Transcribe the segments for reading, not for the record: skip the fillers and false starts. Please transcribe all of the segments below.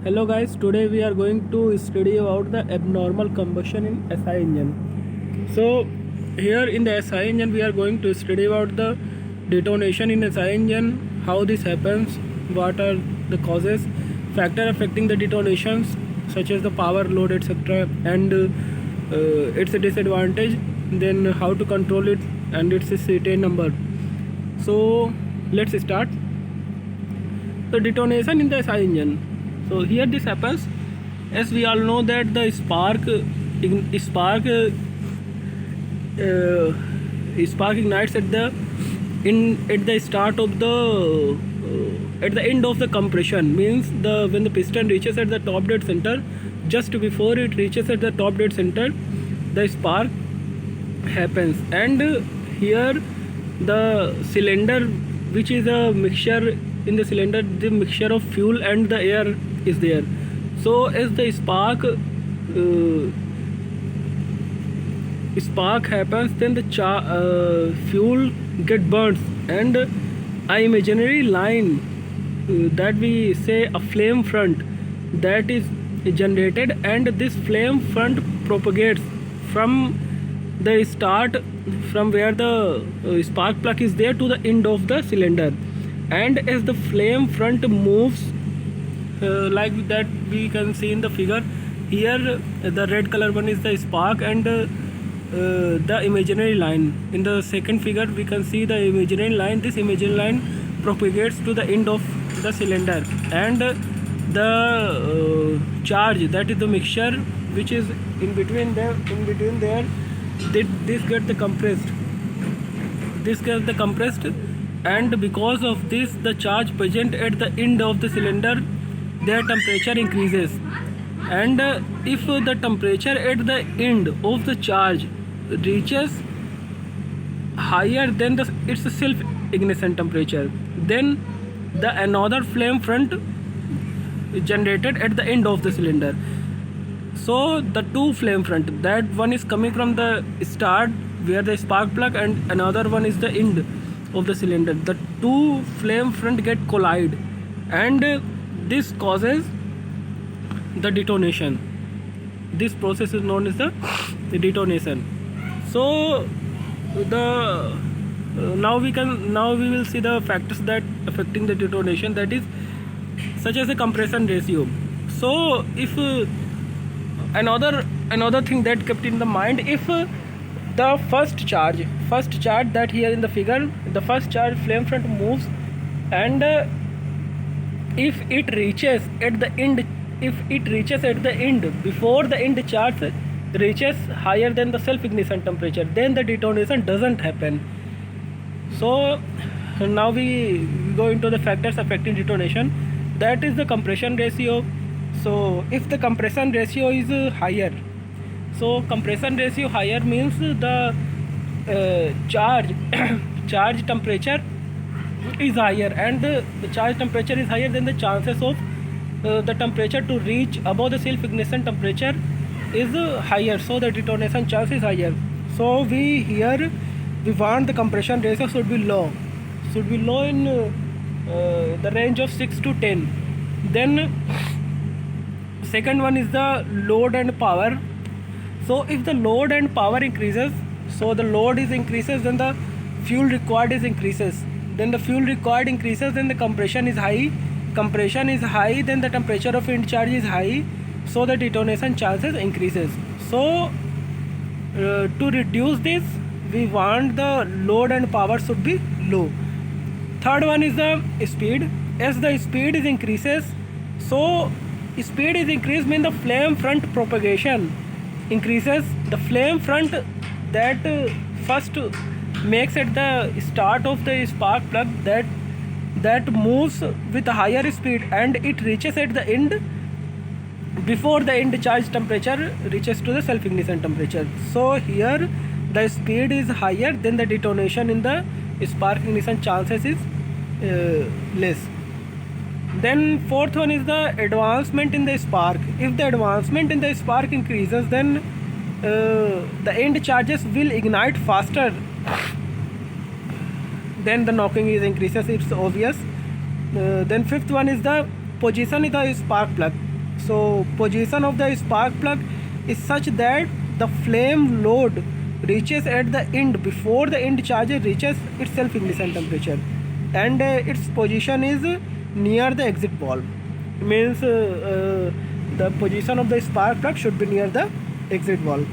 Hello guys, today we are going to study about the abnormal combustion in SI engine. So here in the SI engine we are going to study about the detonation in SI engine, how this happens, what are the causes, factor affecting the detonations such as the power, load, etc. and its disadvantage, then how to control it and its certain number. So let's start. The detonation in the SI engine. So here this happens, as we all know that the spark ignites at the start of the at the end of the compression, means when the piston reaches at the top dead center, just before it reaches at the top dead center, the spark happens, and here the cylinder, which is a mixture in the cylinder, the mixture of fuel and the air is there. So as the spark happens, then the fuel get burns, and a imaginary line, that we say a flame front, that is generated, and this flame front propagates from the start, from where the spark plug is there, to the end of the cylinder. And as the flame front moves, like that we can see in the figure here, the red color one is the spark, and the imaginary line. In the second figure we can see the imaginary line. This imaginary line propagates to the end of the cylinder, and the charge, that is the mixture which is in between there, this gets the compressed, and because of this, the charge present at the end of the cylinder, their temperature increases. And if the temperature at the end of the charge reaches higher than its self ignition temperature, then the another flame front is generated at the end of the cylinder. So the two flame front, that one is coming from the start where the spark plug, and another one is the end of the cylinder. The two flame front get collide, and this causes the detonation. This process is known as the detonation. So the now we will see the factors that affecting the detonation, that is such as the compression ratio. So if another thing that kept in the mind, if the first charge that here in the figure, the first charge flame front moves, and if it reaches at the end before the end charge reaches higher than the self ignition temperature, then the detonation doesn't happen. So now we go into the factors affecting detonation, that is the compression ratio. So if the compression ratio is higher, so compression ratio higher means the charge temperature is higher, and the charge temperature is higher, then the chances of the temperature to reach above the self ignition temperature is higher, so the detonation chance is higher. So we want the compression ratio should be low in the range of 6 to 10. Then second one is the load and power. So if the load and power increases, so the load is increases, then the fuel required is increases, then the fuel required increases, then the compression is high, then the temperature of end charge is high, so the detonation chances increases. So to reduce this, we want the load and power should be low. Third one is the speed. As the speed is increases, so speed is increased means the flame front propagation increases. The flame front that first makes at the start of the spark plug, that moves with a higher speed, and it reaches at the end before the end charge temperature reaches to the self ignition temperature. So here the speed is higher, then the detonation in the spark ignition chances is less. Then fourth one is the advancement in the spark. If the advancement in the spark increases, then the end charges will ignite faster, then the knocking is increases, it's obvious. Then fifth one is the position of the spark plug. So position of the spark plug is such that the flame load reaches at the end before the end charge reaches its self ignition temperature, and its position is near the exit valve. Means the position of the spark plug should be near the exit valve.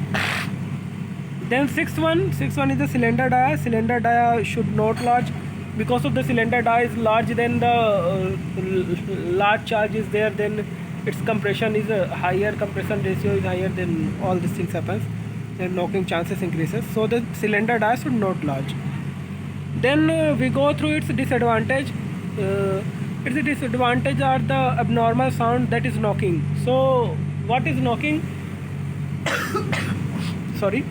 Then sixth one is the cylinder dia. Cylinder dia should not large, because of the cylinder dia is large, then the large charge is there, then its compression is higher, compression ratio is higher, then all these things happens, then knocking chances increases. So the cylinder dia should not large. Then we go through its disadvantage. Its disadvantage are the abnormal sound, that is knocking. So what is knocking? Sorry.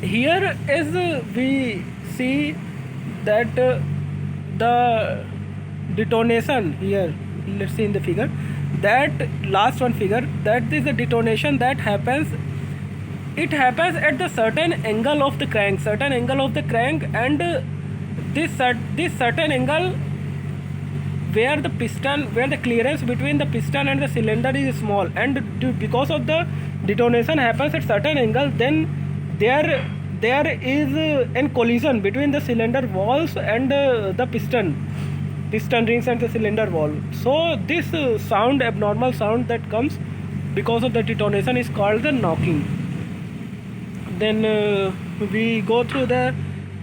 Here is we see that the detonation here, let's see in the figure, that last one figure, that is the detonation that happens. It happens at the certain angle of the crank, and this certain angle where the clearance between the piston and the cylinder is small, and because of the detonation happens at certain angle, then there is an collision between the cylinder walls and the piston rings and the cylinder valve. So this abnormal sound that comes because of the detonation is called the knocking. Then we go through the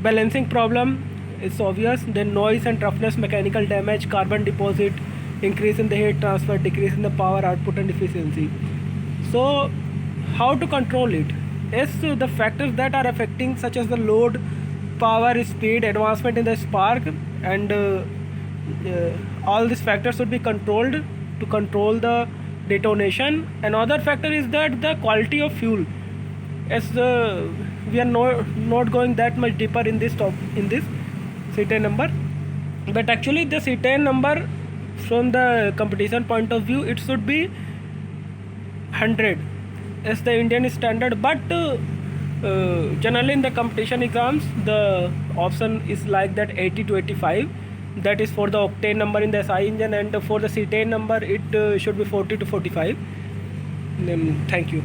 balancing problem. It's obvious. Then noise and roughness, mechanical damage, carbon deposit, increase in the heat transfer, decrease in the power output and efficiency. So how to control it? Yes, the factors that are affecting, such as the load, power, speed, advancement in the spark, and all these factors should be controlled to control the detonation. Another factor is that the quality of fuel. As we are not going that much deeper in this cetane number, but actually the cetane number from the competition point of view, it should be 100 as the Indian standard, but generally in the competition exams the option is like that 80 to 85, that is for the octane number in the SI engine, and for the cetane number it should be 40 to 45. Thank you.